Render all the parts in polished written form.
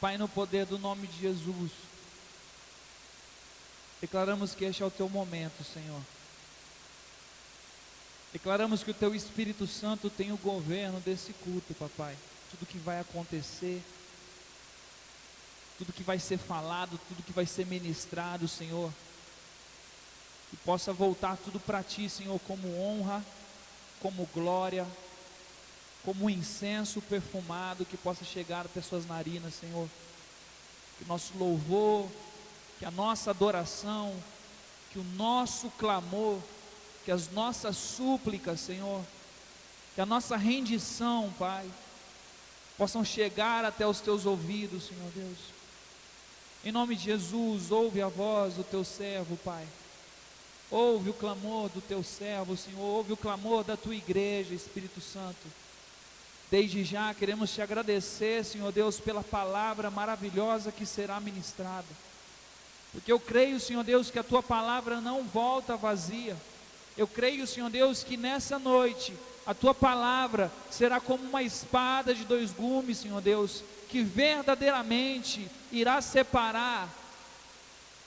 Pai, no poder do nome de Jesus, declaramos que este é o teu momento, Senhor. Declaramos que o teu Espírito Santo tem o governo desse culto, papai. Tudo que vai acontecer, tudo que vai ser falado, tudo que vai ser ministrado, Senhor, que possa voltar tudo para ti, Senhor, como honra, como glória, como um incenso perfumado que possa chegar até suas narinas, Senhor. Que o nosso louvor, que a nossa adoração, que o nosso clamor, que as nossas súplicas, Senhor, que a nossa rendição, Pai, possam chegar até os teus ouvidos, Senhor Deus. Em nome de Jesus, ouve a voz do teu servo, Pai. Ouve o clamor do teu servo, Senhor. Ouve o clamor da tua igreja, Espírito Santo. Desde já queremos te agradecer, Senhor Deus, pela palavra maravilhosa que será ministrada. Porque eu creio, Senhor Deus, que a tua palavra não volta vazia. Eu creio, Senhor Deus, que nessa noite a tua palavra será como uma espada de dois gumes, Senhor Deus, que verdadeiramente irá separar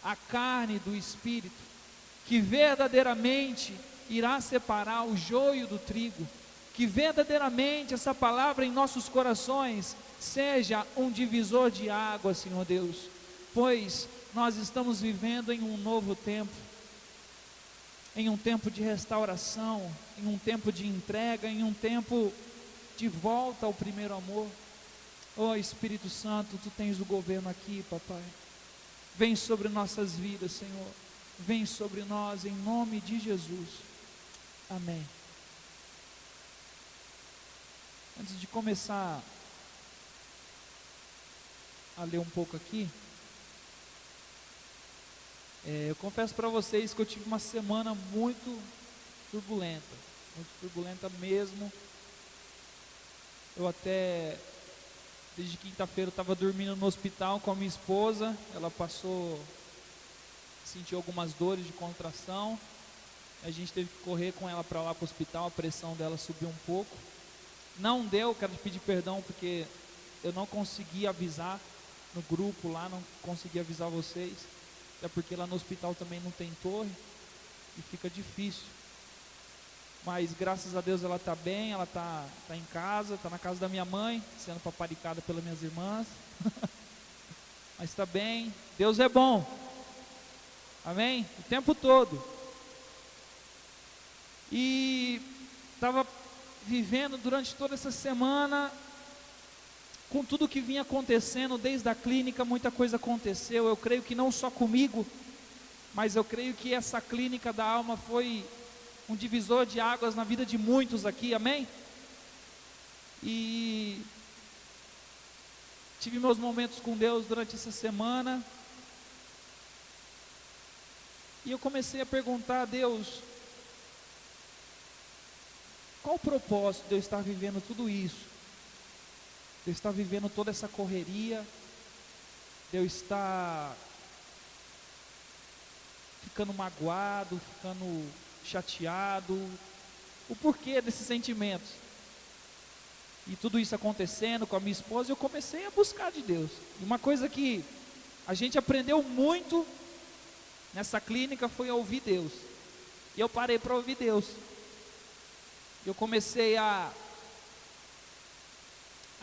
a carne do espírito, que verdadeiramente irá separar o joio do trigo, que verdadeiramente essa palavra em nossos corações seja um divisor de águas, Senhor Deus, pois nós estamos vivendo em um novo tempo, em um tempo de restauração, em um tempo de entrega, em um tempo de volta ao primeiro amor. Oh Espírito Santo, tu tens o governo aqui, papai. Vem sobre nossas vidas, Senhor. Vem sobre nós em nome de Jesus. Amém. Antes de começar a ler um pouco aqui, eu confesso para vocês que eu tive uma semana muito turbulenta mesmo. Eu até, desde quinta-feira, estava dormindo no hospital com a minha esposa. Ela sentiu algumas dores de contração. A gente teve que correr com ela para lá para o hospital, a pressão dela subiu um pouco. Não deu, quero pedir perdão porque eu não consegui avisar no grupo lá, não consegui avisar vocês. Até porque lá no hospital também não tem torre e fica difícil. Mas graças a Deus ela está bem, ela está em casa, está na casa da minha mãe, sendo paparicada pelas minhas irmãs. Mas está bem, Deus é bom. Amém? O tempo todo. E estava vivendo durante toda essa semana, com tudo que vinha acontecendo desde a clínica, muita coisa aconteceu. Eu creio que não só comigo, mas eu creio que essa clínica da alma foi um divisor de águas na vida de muitos aqui, amém? E tive meus momentos com Deus durante essa semana, e eu comecei a perguntar a Deus, qual o propósito de eu estar vivendo tudo isso? De eu estar vivendo toda essa correria, de eu estar ficando magoado, ficando chateado, o porquê desses sentimentos. E tudo isso acontecendo com a minha esposa, eu comecei a buscar de Deus. E uma coisa que a gente aprendeu muito nessa clínica foi a ouvir Deus. E eu parei para ouvir Deus. Eu comecei a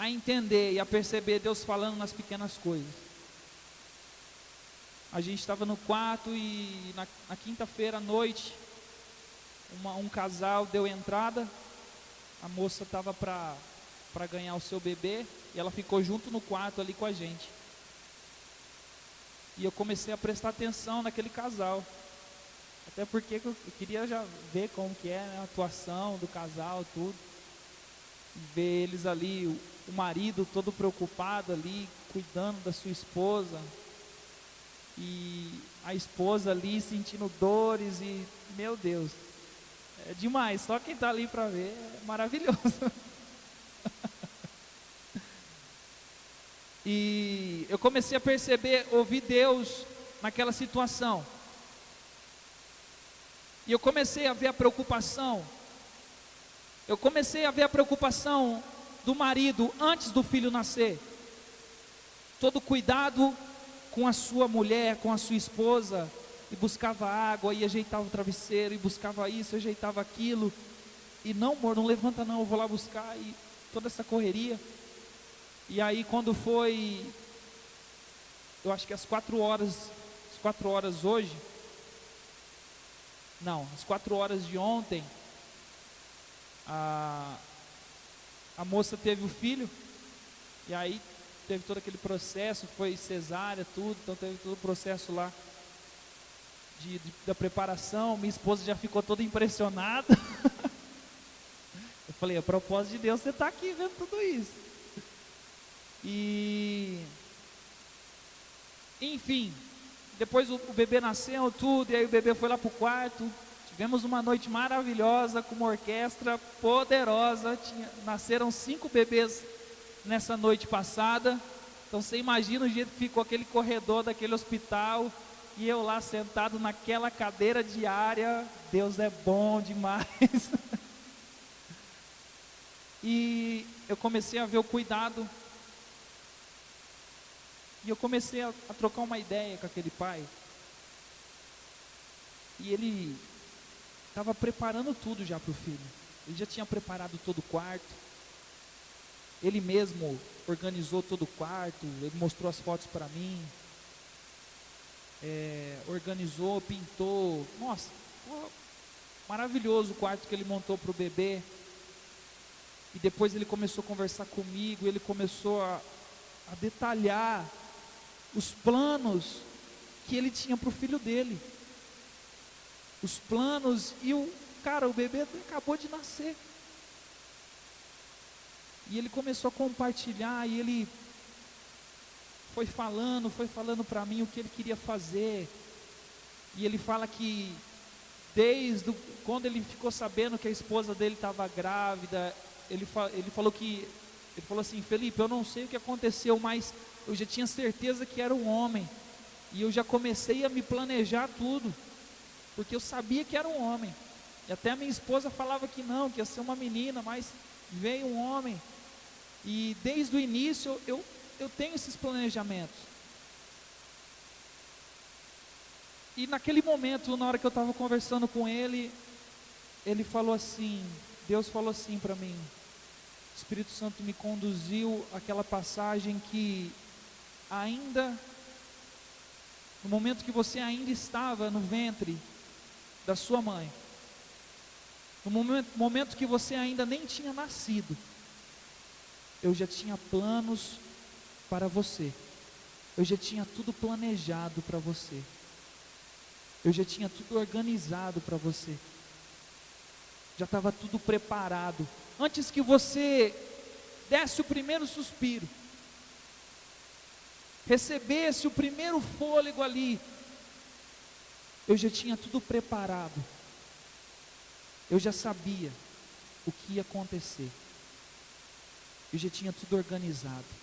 entender e a perceber Deus falando nas pequenas coisas. A gente estava no quarto e na quinta-feira à noite, um casal deu entrada. A moça estava para ganhar o seu bebê e ela ficou junto no quarto ali com a gente. E eu comecei a prestar atenção naquele casal. Até porque eu queria já ver como que é, né, a atuação do casal, tudo. Ver eles ali, o marido todo preocupado ali, cuidando da sua esposa. E a esposa ali sentindo dores e, meu Deus, é demais. Só quem está ali para ver é maravilhoso. E eu comecei a perceber, ouvir Deus naquela situação. E eu comecei a ver a preocupação. Eu comecei a ver a preocupação do marido antes do filho nascer. todo cuidado com a sua mulher, com a sua esposa, e buscava água, e ajeitava o travesseiro, e buscava isso, ajeitava aquilo, e não, amor, não levanta não, eu vou lá buscar, e toda essa correria. E aí quando foi, eu acho que às 4 horas hoje, não, às 4 horas de ontem, a moça teve o filho, e aí teve todo aquele processo, foi cesárea, tudo, então teve todo o processo lá da preparação. Minha esposa já ficou toda impressionada. Eu falei, a propósito de Deus, você está aqui vendo tudo isso. E enfim, depois o bebê nasceu, tudo, e aí o bebê foi lá para o quarto. Tivemos uma noite maravilhosa, com uma orquestra poderosa. Nasceram 5 bebês nessa noite passada. Então você imagina o jeito que ficou aquele corredor daquele hospital, e eu lá sentado naquela cadeira diária. Deus é bom demais. E eu comecei a ver o cuidado, e eu comecei a trocar uma ideia com aquele pai, e ele estava preparando tudo já para o filho. Ele já tinha preparado todo o quarto, ele mesmo organizou todo o quarto, ele mostrou as fotos para mim, organizou, pintou, nossa, maravilhoso o quarto que ele montou para o bebê. E depois ele começou a conversar comigo, ele começou a detalhar os planos que ele tinha para o filho dele. Os planos, e o bebê acabou de nascer. E ele começou a compartilhar, e ele foi falando para mim o que ele queria fazer. E ele fala que desde quando ele ficou sabendo que a esposa dele estava grávida, ele falou assim, Felipe, eu não sei o que aconteceu, mas eu já tinha certeza que era um homem, e eu já comecei a me planejar tudo, porque eu sabia que era um homem. E até a minha esposa falava que não, que ia ser uma menina, mas veio um homem. E desde o início eu tenho esses planejamentos. E naquele momento, na hora que eu estava conversando com ele, ele falou assim, Deus falou assim para mim, o Espírito Santo me conduziu àquela passagem que ainda, no momento que você ainda estava no ventre da sua mãe, no momento que você ainda nem tinha nascido, eu já tinha planos para você, eu já tinha tudo planejado para você, eu já tinha tudo organizado para você, já estava tudo preparado. Antes que você desse o primeiro suspiro, recebesse o primeiro fôlego ali, eu já tinha tudo preparado, eu já sabia o que ia acontecer, eu já tinha tudo organizado.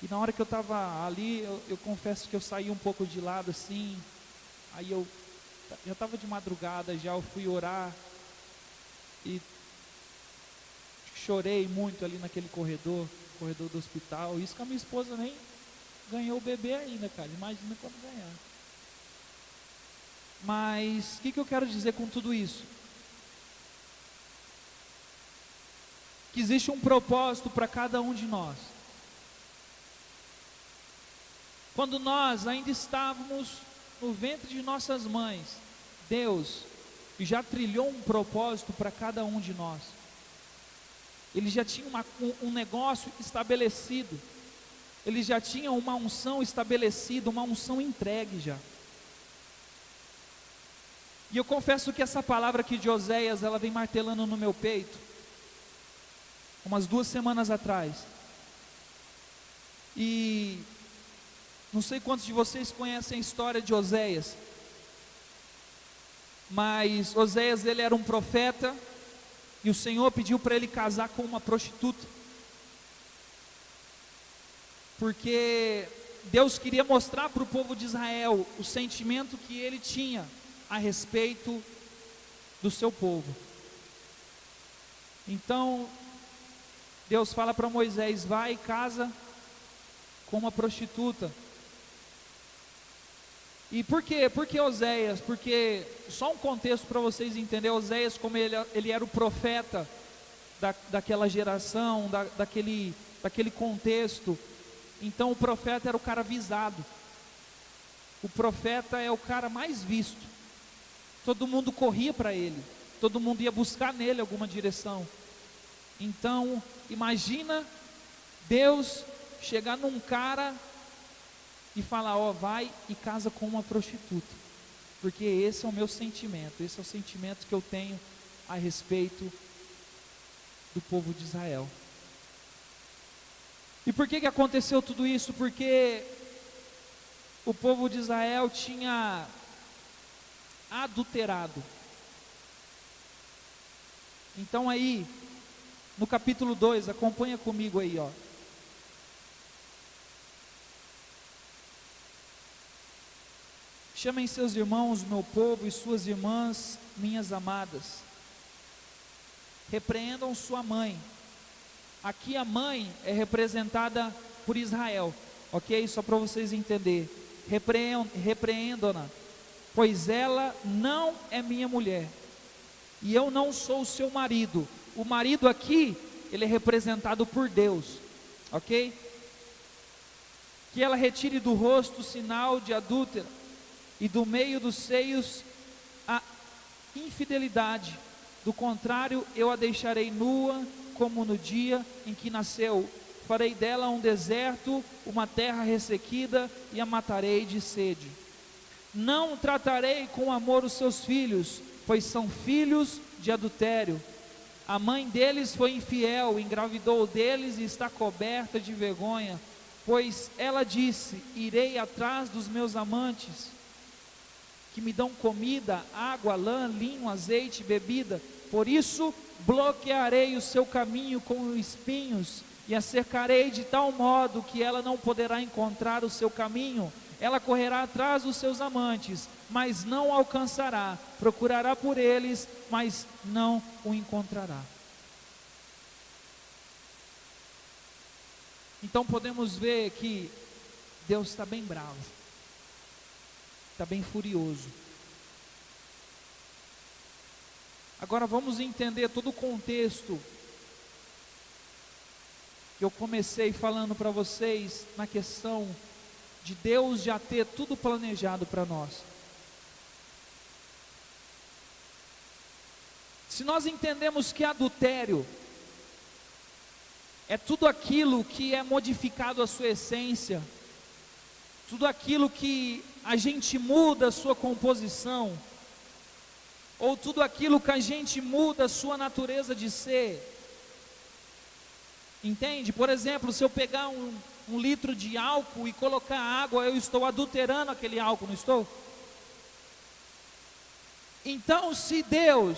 E na hora que eu estava ali, eu confesso que eu saí um pouco de lado assim, aí eu já estava de madrugada, já eu fui orar, e chorei muito ali naquele corredor do hospital. Isso que a minha esposa nem ganhou o bebê ainda, cara, imagina quando ganhar. Mas o que eu quero dizer com tudo isso? Que existe um propósito para cada um de nós. Quando nós ainda estávamos no ventre de nossas mães, Deus já trilhou um propósito para cada um de nós. Ele já tinha um negócio estabelecido, ele já tinha uma unção estabelecida, uma unção entregue já. E eu confesso que essa palavra aqui de Oséias, ela vem martelando no meu peito, umas 2 semanas atrás. E não sei quantos de vocês conhecem a história de Oséias, mas Oséias, ele era um profeta, e o Senhor pediu para ele casar com uma prostituta, porque Deus queria mostrar para o povo de Israel o sentimento que ele tinha a respeito do seu povo. Então Deus fala para Moisés, vai e casa com uma prostituta. E por quê? Por que Oséias? Porque, só um contexto para vocês entenderem, Oséias, como ele era o profeta daquela geração, daquele contexto. Então o profeta era o cara visado. O profeta é o cara mais visto. Todo mundo corria para ele. Todo mundo ia buscar nele alguma direção. Então, imagina Deus chegar num cara e falar: ó, vai e casa com uma prostituta. Porque esse é o meu sentimento. Esse é o sentimento que eu tenho a respeito do povo de Israel. E por que aconteceu tudo isso? Porque o povo de Israel tinha adulterado. Então aí, no capítulo 2, acompanha comigo aí, ó. Chamem seus irmãos, meu povo, e suas irmãs, minhas amadas. Repreendam sua mãe. Aqui a mãe é representada por Israel, ok? Só para vocês entenderem. Repreendam-na, pois ela não é minha mulher, e eu não sou o seu marido. O marido aqui, ele é representado por Deus, ok? Que ela retire do rosto o sinal de adúltera, e do meio dos seios a infidelidade. Do contrário, eu a deixarei nua, como no dia em que nasceu. Farei dela um deserto, uma terra ressequida, e a matarei de sede. Não tratarei com amor os seus filhos, pois são filhos de adultério. A mãe deles foi infiel, engravidou deles e está coberta de vergonha, pois ela disse: irei atrás dos meus amantes, que me dão comida, água, lã, linho, azeite, bebida. Por isso bloquearei o seu caminho com espinhos, e a cercarei de tal modo que ela não poderá encontrar o seu caminho. Ela correrá atrás dos seus amantes, mas não alcançará. Procurará por eles, mas não o encontrará. Então podemos ver que Deus está bem bravo, está bem furioso. Agora vamos entender todo o contexto que eu comecei falando para vocês, na questão de Deus já ter tudo planejado para nós. Se nós entendemos que adultério é tudo aquilo que é modificado a sua essência, tudo aquilo que a gente muda a sua composição, ou tudo aquilo que a gente muda a sua natureza de ser, entende? Por exemplo, se eu pegar um litro de álcool e colocar água, eu estou adulterando aquele álcool, não estou? Então, se Deus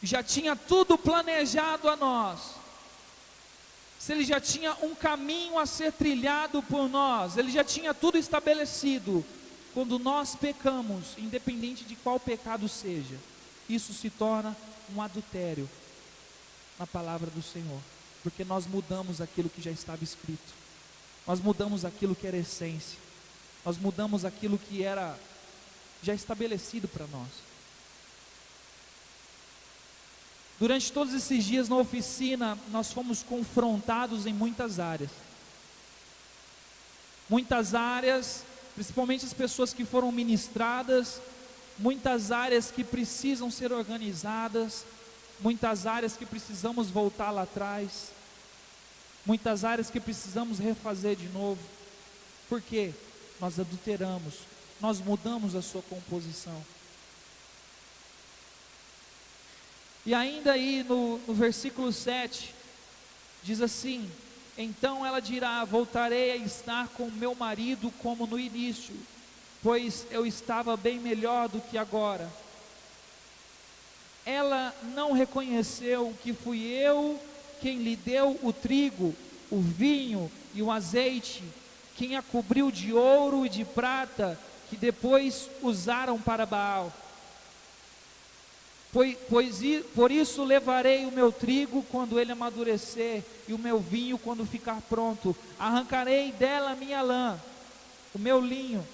já tinha tudo planejado a nós, se Ele já tinha um caminho a ser trilhado por nós, Ele já tinha tudo estabelecido, quando nós pecamos, independente de qual pecado seja, isso se torna um adultério na palavra do Senhor, porque nós mudamos aquilo que já estava escrito, nós mudamos aquilo que era essência, nós mudamos aquilo que era já estabelecido para nós. Durante todos esses dias na oficina, nós fomos confrontados em muitas áreas, principalmente as pessoas que foram ministradas, muitas áreas que precisam ser organizadas, muitas áreas que precisamos voltar lá atrás, muitas áreas que precisamos refazer de novo. Por quê? Nós adulteramos, nós mudamos a sua composição. E ainda aí no versículo 7, diz assim: então ela dirá: voltarei a estar com meu marido como no início, pois eu estava bem melhor do que agora. Ela não reconheceu que fui eu quem lhe deu o trigo, o vinho e o azeite, quem a cobriu de ouro e de prata, que depois usaram para Baal. Por isso levarei o meu trigo quando ele amadurecer, e o meu vinho quando ficar pronto. Arrancarei dela a minha lã, o meu linho,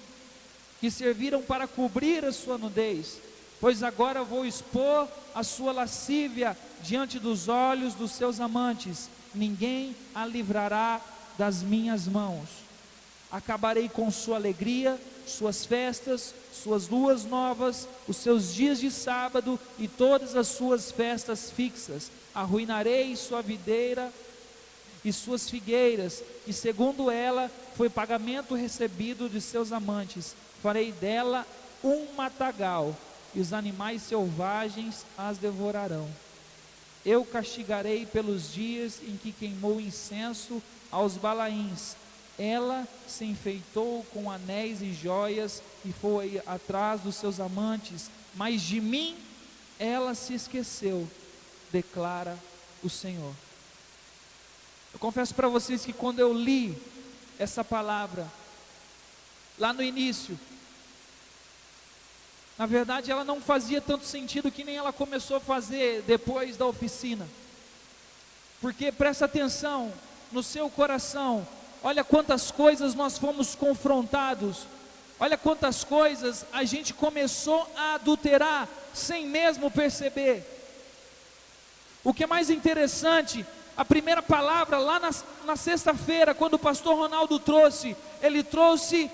que serviram para cobrir a sua nudez. Pois agora vou expor a sua lascívia diante dos olhos dos seus amantes. Ninguém a livrará das minhas mãos. Acabarei com sua alegria, suas festas, suas luas novas, os seus dias de sábado e todas as suas festas fixas. Arruinarei sua videira e suas figueiras, e segundo ela foi pagamento recebido de seus amantes. Farei dela um matagal, e os animais selvagens as devorarão. Eu castigarei pelos dias em que queimou incenso aos Balaíns. Ela se enfeitou com anéis e joias e foi atrás dos seus amantes, mas de mim ela se esqueceu, declara o Senhor. Eu confesso para vocês que quando eu li essa palavra, lá no início, na verdade ela não fazia tanto sentido que nem ela começou a fazer depois da oficina. Porque presta atenção no seu coração, olha quantas coisas nós fomos confrontados, olha quantas coisas a gente começou a adulterar sem mesmo perceber. O que é mais interessante, a primeira palavra lá na sexta-feira, quando o pastor Ronaldo trouxe, ele trouxe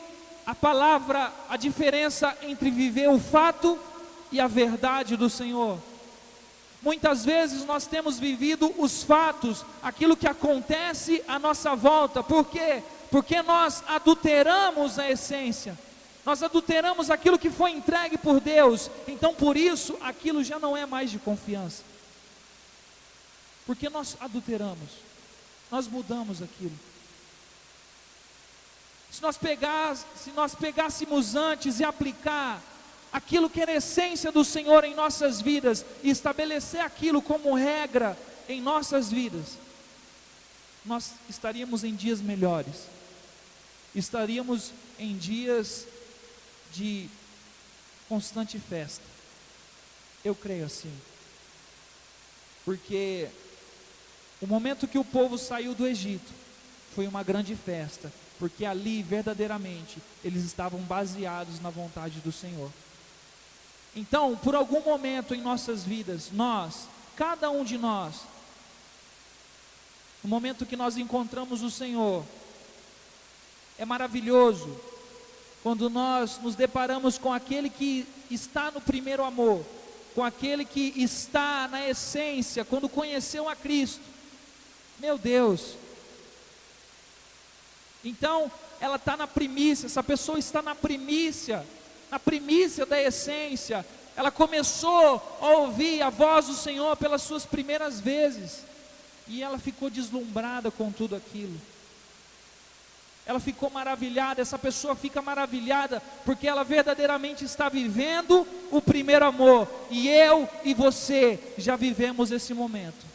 a palavra, a diferença entre viver o fato e a verdade do Senhor. Muitas vezes nós temos vivido os fatos, aquilo que acontece à nossa volta. Por quê? Porque nós adulteramos a essência, nós adulteramos aquilo que foi entregue por Deus. Então por isso aquilo já não é mais de confiança, porque nós adulteramos, nós mudamos aquilo. Se nós pegássemos antes e aplicar aquilo que era a essência do Senhor em nossas vidas, e estabelecer aquilo como regra em nossas vidas, nós estaríamos em dias melhores, estaríamos em dias de constante festa. Eu creio assim, porque o momento que o povo saiu do Egito foi uma grande festa, porque ali verdadeiramente eles estavam baseados na vontade do Senhor. Então, por algum momento em nossas vidas, cada um de nós, no momento que nós encontramos o Senhor, é maravilhoso quando nós nos deparamos com aquele que está no primeiro amor, com aquele que está na essência, quando conheceu a Cristo. Meu Deus! Então, ela está na primícia, essa pessoa está na primícia da essência. Ela começou a ouvir a voz do Senhor pelas suas primeiras vezes, e ela ficou deslumbrada com tudo aquilo. Ela ficou maravilhada. Essa pessoa fica maravilhada porque ela verdadeiramente está vivendo o primeiro amor, e eu e você já vivemos esse momento.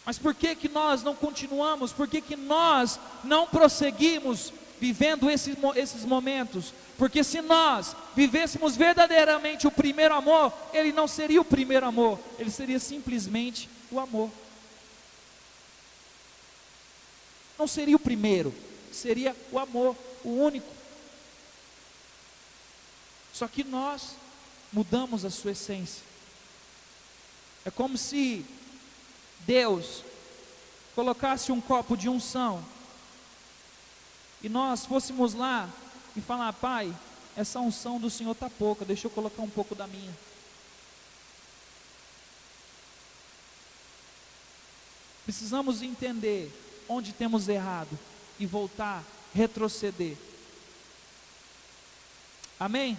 Mas por que que nós não continuamos? Por que que nós não prosseguimos vivendo esses momentos? Porque se nós vivêssemos verdadeiramente o primeiro amor, ele não seria o primeiro amor, ele seria simplesmente o amor. Não seria o primeiro, seria o amor, o único. Só que nós mudamos a sua essência. É como se Deus colocasse um copo de unção e nós fôssemos lá e falar: Pai, essa unção do Senhor está pouca, deixa eu colocar um pouco da minha. Precisamos entender onde temos errado e voltar, retroceder. Amém?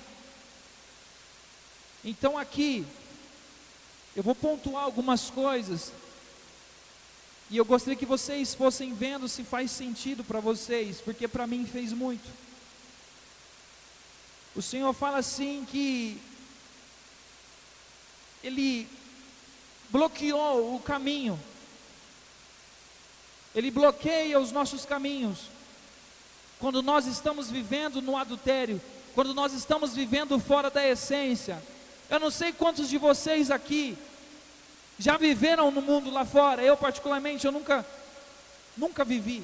Então aqui eu vou pontuar algumas coisas, e eu gostaria que vocês fossem vendo se faz sentido para vocês, porque para mim fez muito. O Senhor fala assim que Ele bloqueou o caminho, Ele bloqueia os nossos caminhos, quando nós estamos vivendo no adultério, quando nós estamos vivendo fora da essência. Eu não sei quantos de vocês aqui já viveram no mundo lá fora. Eu particularmente, eu nunca vivi.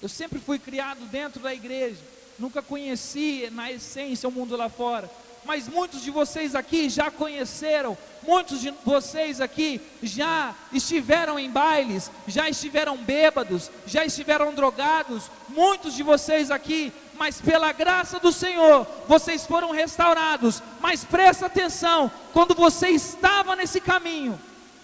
Eu sempre fui criado dentro da igreja, nunca conheci na essência o mundo lá fora. Mas muitos de vocês aqui já conheceram, muitos de vocês aqui já estiveram em bailes, já estiveram bêbados, já estiveram drogados, muitos de vocês aqui, mas pela graça do Senhor, vocês foram restaurados. Mas presta atenção, quando você estava nesse caminho,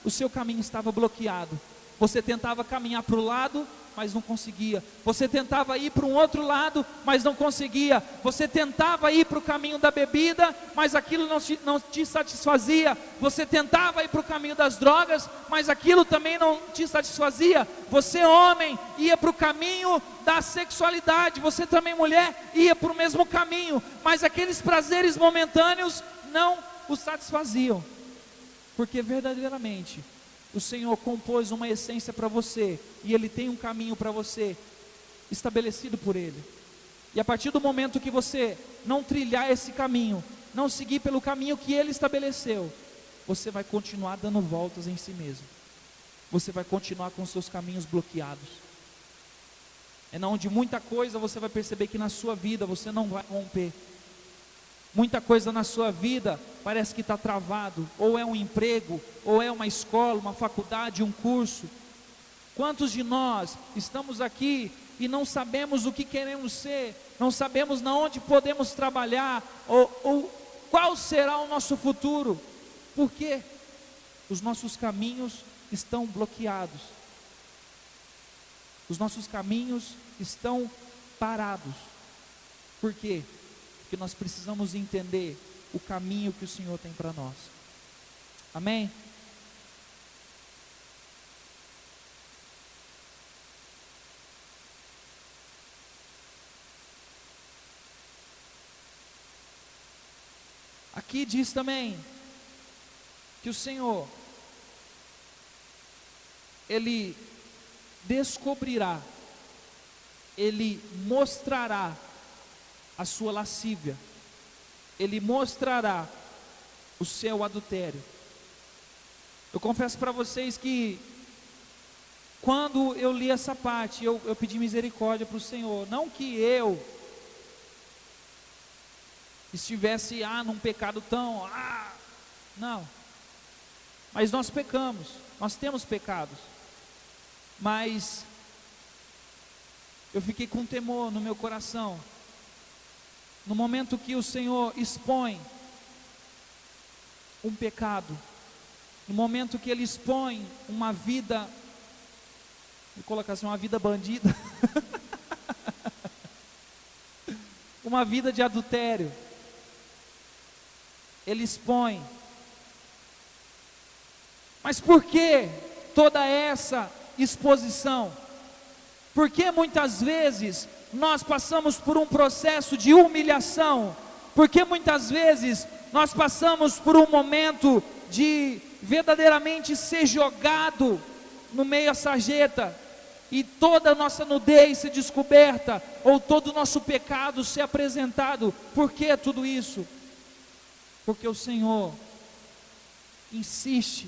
o seu caminho estava bloqueado. Você tentava caminhar para o lado, mas não conseguia. Você tentava ir para um outro lado, mas não conseguia. Você tentava ir para o caminho da bebida, mas aquilo não te satisfazia. Você tentava ir para o caminho das drogas, mas aquilo também não te satisfazia. Você, homem, ia para o caminho da sexualidade. Você também, mulher, ia para o mesmo caminho, mas aqueles prazeres momentâneos não os satisfaziam. Porque verdadeiramente o Senhor compôs uma essência para você, e Ele tem um caminho para você, estabelecido por Ele. E a partir do momento que você não trilhar esse caminho, não seguir pelo caminho que Ele estabeleceu, você vai continuar dando voltas em si mesmo. Você vai continuar com seus caminhos bloqueados. É na onde muita coisa você vai perceber que na sua vida você não vai romper. Muita coisa na sua vida parece que está travado, ou é um emprego, ou é uma escola, uma faculdade, um curso. Quantos de nós estamos aqui e não sabemos o que queremos ser, não sabemos na onde podemos trabalhar, ou qual será o nosso futuro? Por quê? Os nossos caminhos estão bloqueados, os nossos caminhos estão parados. Por quê? Porque nós precisamos entender o caminho que o Senhor tem para nós. Amém? Aqui diz também que o Senhor, Ele descobrirá, Ele mostrará a sua lascívia, Ele mostrará o seu adultério. Eu confesso para vocês que quando eu li essa parte, eu pedi misericórdia para o Senhor. Não que eu estivesse num pecado tão não, mas nós pecamos, nós temos pecados, mas eu fiquei com temor no meu coração. No momento que o Senhor expõe um pecado, no momento que Ele expõe uma vida, vou colocar assim, uma vida bandida, uma vida de adultério, Ele expõe. Mas por que toda essa exposição? Porque muitas vezes nós passamos por um processo de humilhação, porque muitas vezes nós passamos por um momento de verdadeiramente ser jogado no meio à sarjeta, e toda a nossa nudez ser descoberta, ou todo o nosso pecado ser apresentado. Por que tudo isso? Porque o Senhor insiste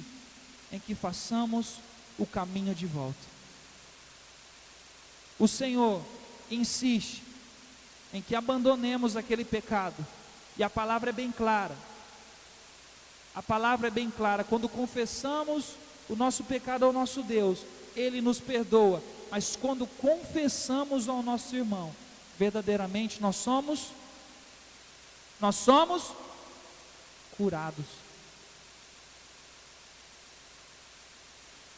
em que façamos o caminho de volta. O Senhor insiste em que abandonemos aquele pecado, e a palavra é bem clara. A palavra é bem clara: quando confessamos o nosso pecado ao nosso Deus, Ele nos perdoa. Mas quando confessamos ao nosso irmão, verdadeiramente nós somos curados.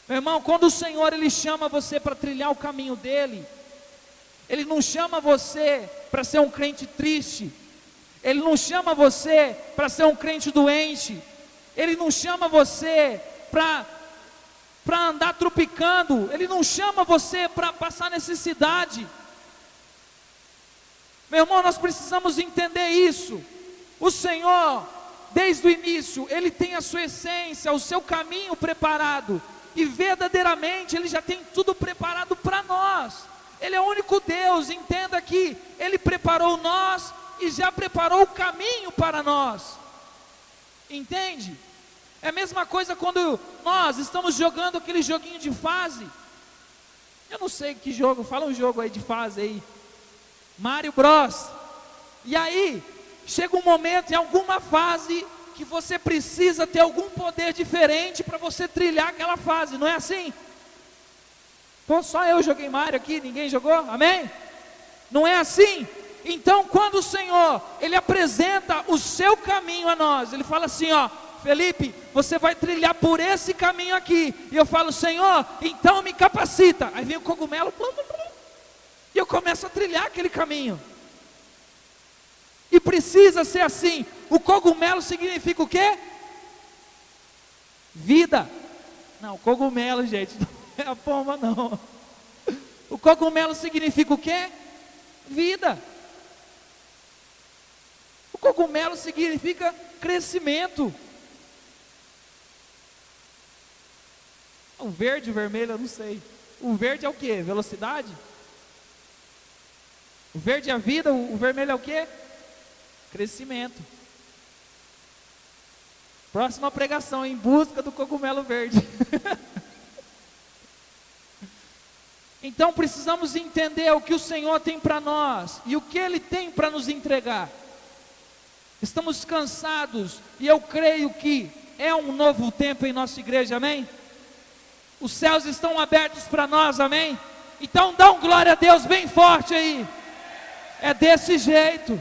Meu irmão, quando o Senhor Ele chama você para trilhar o caminho dEle, Ele não chama você para ser um crente triste, Ele não chama você para ser um crente doente, Ele não chama você para andar tropicando, Ele não chama você para passar necessidade. Meu irmão, nós precisamos entender isso. O Senhor, desde o início, Ele tem a sua essência, o seu caminho preparado, e verdadeiramente Ele já tem tudo preparado para nós. Ele é o único Deus, entenda que Ele preparou nós e já preparou o caminho para nós. Entende? É a mesma coisa quando nós estamos jogando aquele joguinho de fase. Eu não sei que jogo, fala um jogo aí de fase aí. Mario Bros. E aí, chega um momento em alguma fase que você precisa ter algum poder diferente para você trilhar aquela fase, não é assim? Pô, só eu joguei Mario aqui, ninguém jogou? Amém? Não é assim? Então, quando o Senhor, Ele apresenta o seu caminho a nós, Ele fala assim, ó, Felipe, você vai trilhar por esse caminho aqui. E eu falo, Senhor, então me capacita. Aí vem o cogumelo, e eu começo a trilhar aquele caminho. E precisa ser assim. O cogumelo significa o quê? Vida. Não, cogumelo, gente, não é a pomba não. O cogumelo significa o quê? Vida. O cogumelo significa crescimento. O verde, o vermelho, eu não sei. O verde é o quê? Velocidade? O verde é a vida, o vermelho é o quê? Crescimento. Próxima pregação, em busca do cogumelo verde. Então precisamos entender o que o Senhor tem para nós e o que Ele tem para nos entregar. Estamos cansados e eu creio que é um novo tempo em nossa igreja, amém? Os céus estão abertos para nós, amém? Então dá um glória a Deus bem forte aí. É desse jeito.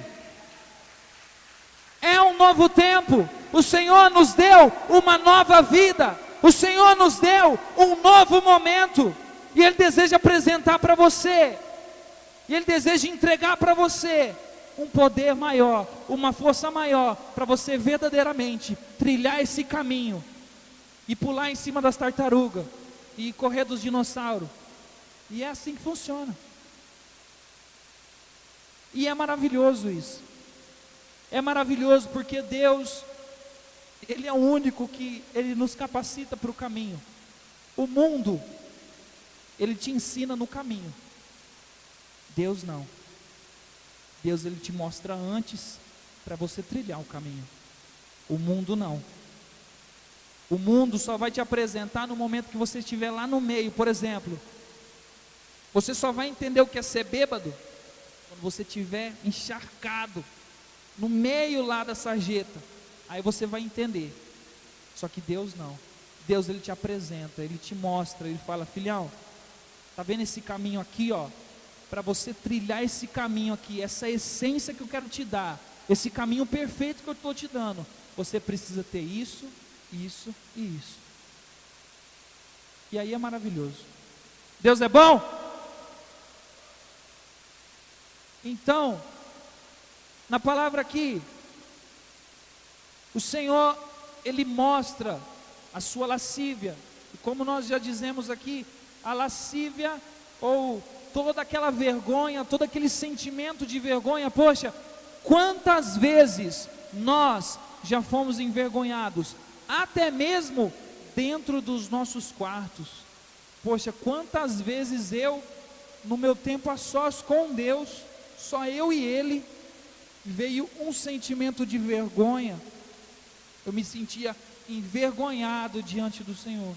É um novo tempo. O Senhor nos deu uma nova vida. O Senhor nos deu um novo momento. E Ele deseja apresentar para você. E Ele deseja entregar para você um poder maior, uma força maior, para você verdadeiramente trilhar esse caminho e pular em cima das tartarugas e correr dos dinossauros. E é assim que funciona. E é maravilhoso isso. É maravilhoso porque Deus, Ele é o único que Ele nos capacita para o caminho. O mundo, Ele te ensina no caminho. Deus não. Deus, Ele te mostra antes para você trilhar o caminho. O mundo não. O mundo só vai te apresentar no momento que você estiver lá no meio. Por exemplo, você só vai entender o que é ser bêbado quando você estiver encharcado no meio lá da sarjeta. Aí você vai entender. Só que Deus não. Deus, Ele te apresenta, Ele te mostra, Ele fala, filhão, tá vendo esse caminho aqui, ó? Para você trilhar esse caminho aqui, essa essência que eu quero te dar, esse caminho perfeito que eu estou te dando, você precisa ter isso, isso e isso. E aí é maravilhoso. Deus é bom? Então, na palavra aqui, o Senhor, Ele mostra a sua lascívia. E como nós já dizemos aqui, a lascívia ou toda aquela vergonha, todo aquele sentimento de vergonha. Poxa, quantas vezes nós já fomos envergonhados, até mesmo dentro dos nossos quartos. Poxa, quantas vezes eu, no meu tempo a sós com Deus, só eu e Ele, veio um sentimento de vergonha. Eu me sentia envergonhado diante do Senhor,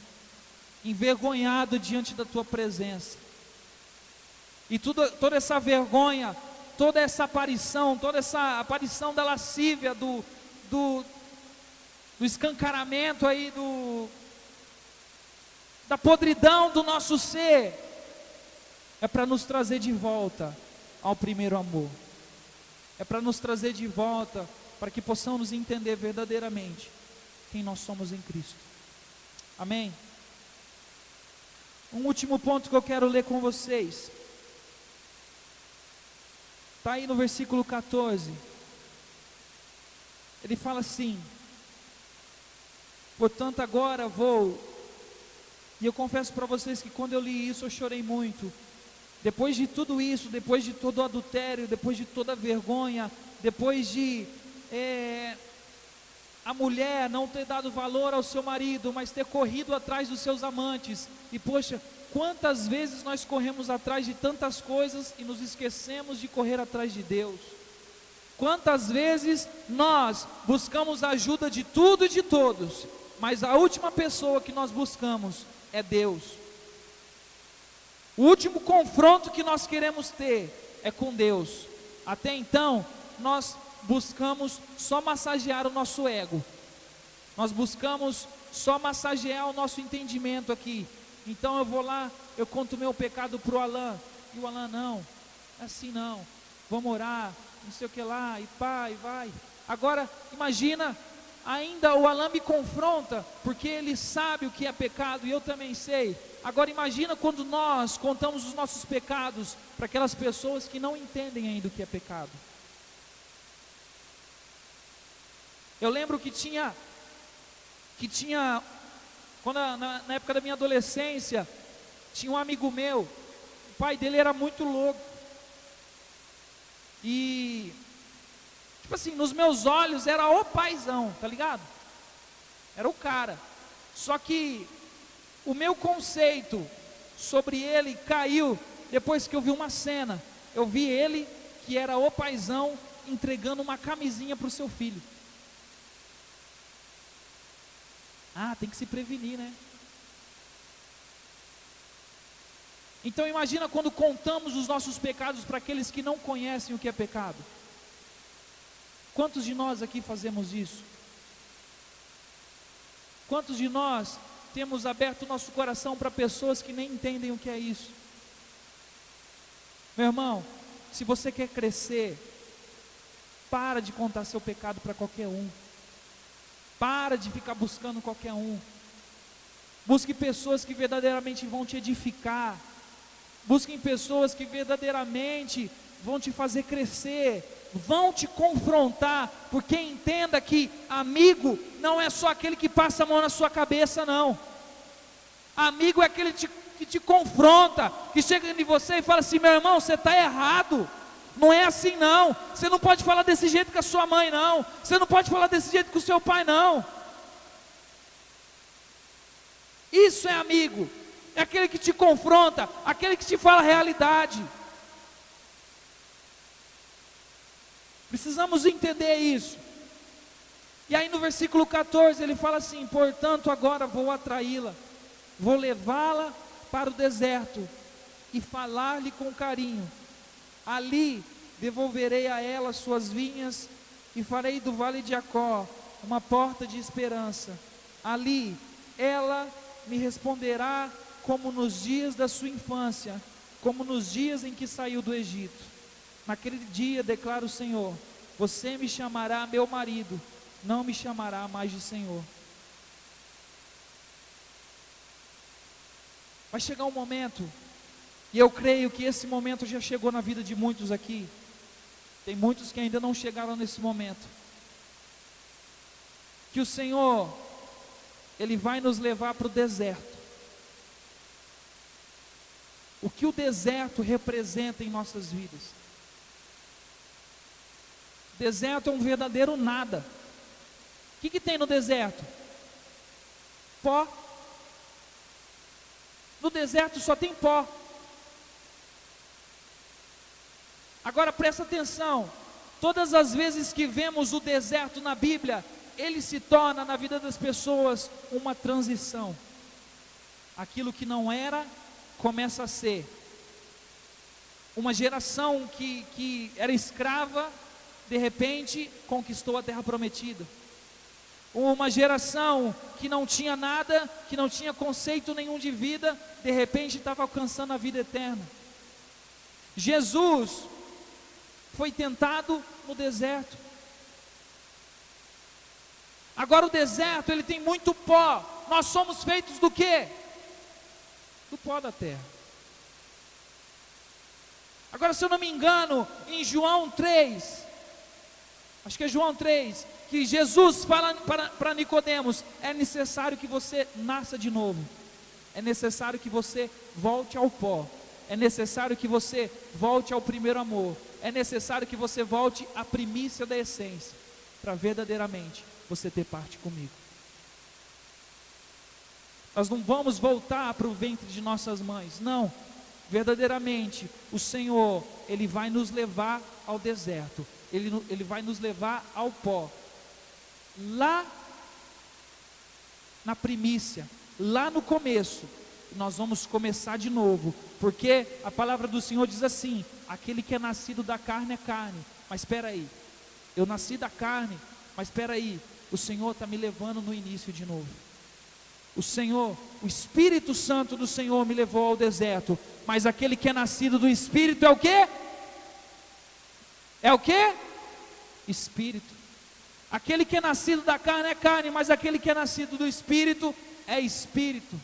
envergonhado diante da Tua presença. E toda essa vergonha, toda essa aparição da lascívia, do escancaramento aí, da podridão do nosso ser, é para nos trazer de volta ao primeiro amor. É para nos trazer de volta, para que possamos entender verdadeiramente quem nós somos em Cristo. Amém? Um último ponto que eu quero ler com vocês. Está aí no versículo 14. Ele fala assim: portanto agora vou. E eu confesso para vocês que quando eu li isso eu chorei muito. Depois de tudo isso, depois de todo o adultério, depois de toda a vergonha, depois de a mulher não ter dado valor ao seu marido, mas ter corrido atrás dos seus amantes. E poxa, quantas vezes nós corremos atrás de tantas coisas e nos esquecemos de correr atrás de Deus? Quantas vezes nós buscamos a ajuda de tudo e de todos, mas a última pessoa que nós buscamos é Deus. O último confronto que nós queremos ter é com Deus. Até então, nós buscamos só massagear o nosso ego. Nós buscamos só massagear o nosso entendimento aqui. Então eu vou lá, eu conto o meu pecado para o Alan. E o Alan, não, assim não, vamos orar, não sei o que lá, e pá, e vai. Agora, imagina, ainda o Alan me confronta, porque ele sabe o que é pecado, e eu também sei. Agora imagina quando nós contamos os nossos pecados para aquelas pessoas que não entendem ainda o que é pecado. Eu lembro que tinha quando na época da minha adolescência, tinha um amigo meu, o pai dele era muito louco, e tipo assim, nos meus olhos era o paizão, tá ligado? Era o cara, só que o meu conceito sobre ele caiu depois que eu vi uma cena. Eu vi ele, que era o paizão, entregando uma camisinha para o seu filho. Ah, tem que se prevenir, né? Então imagina quando contamos os nossos pecados para aqueles que não conhecem o que é pecado. Quantos de nós aqui fazemos isso? Quantos de nós temos aberto o nosso coração para pessoas que nem entendem o que é isso? Meu irmão, se você quer crescer, para de contar seu pecado para qualquer um. Para de ficar buscando qualquer um. Busque pessoas que verdadeiramente vão te edificar. Busquem pessoas que verdadeiramente vão te fazer crescer, vão te confrontar, porque entenda que amigo não é só aquele que passa a mão na sua cabeça, não. Amigo é aquele que te confronta, que chega em você e fala assim: meu irmão, você está errado, não é assim não, você não pode falar desse jeito com a sua mãe não, você não pode falar desse jeito com o seu pai não. Isso é amigo, é aquele que te confronta, aquele que te fala a realidade. Precisamos entender isso. E aí no versículo 14 ele fala assim: portanto agora vou atraí-la, vou levá-la para o deserto e falar-lhe com carinho. Ali devolverei a ela suas vinhas e farei do vale de Jacó uma porta de esperança. Ali ela me responderá como nos dias da sua infância, como nos dias em que saiu do Egito. Naquele dia, declara o Senhor, você me chamará meu marido, não me chamará mais de Senhor. Vai chegar um momento, e eu creio que esse momento já chegou na vida de muitos aqui. Tem muitos que ainda não chegaram nesse momento, que o Senhor, Ele vai nos levar para o deserto. O que o deserto representa em nossas vidas? Deserto é um verdadeiro nada. O que tem no deserto? Pó. No deserto só tem pó. Agora presta atenção, todas as vezes que vemos o deserto na Bíblia, ele se torna na vida das pessoas uma transição. Aquilo que não era, começa a ser. Uma geração que era escrava, de repente conquistou a terra prometida. Uma geração que não tinha nada, que não tinha conceito nenhum de vida, de repente estava alcançando a vida eterna. Jesus foi tentado no deserto. Agora o deserto, ele tem muito pó. Nós somos feitos do quê? Do pó da terra. Agora, se eu não me engano, em João 3, acho que é João 3, que Jesus fala para Nicodemos: é necessário que você nasça de novo, é necessário que você volte ao pó, é necessário que você volte ao primeiro amor, é necessário que você volte à primícia da essência, para verdadeiramente você ter parte comigo. Nós não vamos voltar para o ventre de nossas mães, não. verdadeiramente o Senhor, Ele vai nos levar ao deserto, Ele vai nos levar ao pó, lá na primícia, lá no começo, nós vamos começar de novo, porque a palavra do Senhor diz assim: aquele que é nascido da carne é carne. Mas espera aí, eu nasci da carne, mas espera aí, o Senhor está me levando no início de novo. O Senhor, o Espírito Santo do Senhor me levou ao deserto, mas aquele que é nascido do Espírito é o quê? É o quê? Espírito. Aquele que é nascido da carne é carne, mas aquele que é nascido do Espírito é Espírito.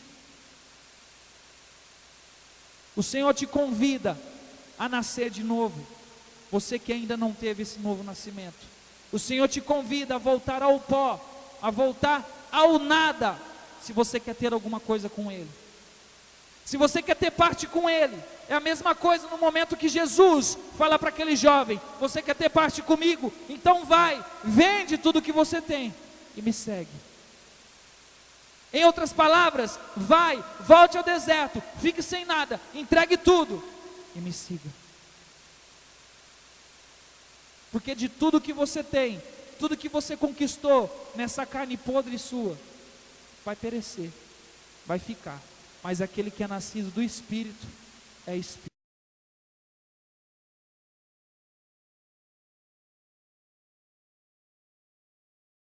O Senhor te convida a nascer de novo, você que ainda não teve esse novo nascimento. O Senhor te convida a voltar ao pó, a voltar ao nada, se você quer ter alguma coisa com Ele. Se você quer ter parte com Ele, é a mesma coisa no momento que Jesus fala para aquele jovem: você quer ter parte comigo? Então vai, vende tudo que você tem e me segue. Em outras palavras, vai, volte ao deserto, fique sem nada, entregue tudo e me siga. Porque de tudo que você tem, tudo que você conquistou nessa carne podre sua, vai perecer, vai ficar. Mas aquele que é nascido do Espírito é Espírito.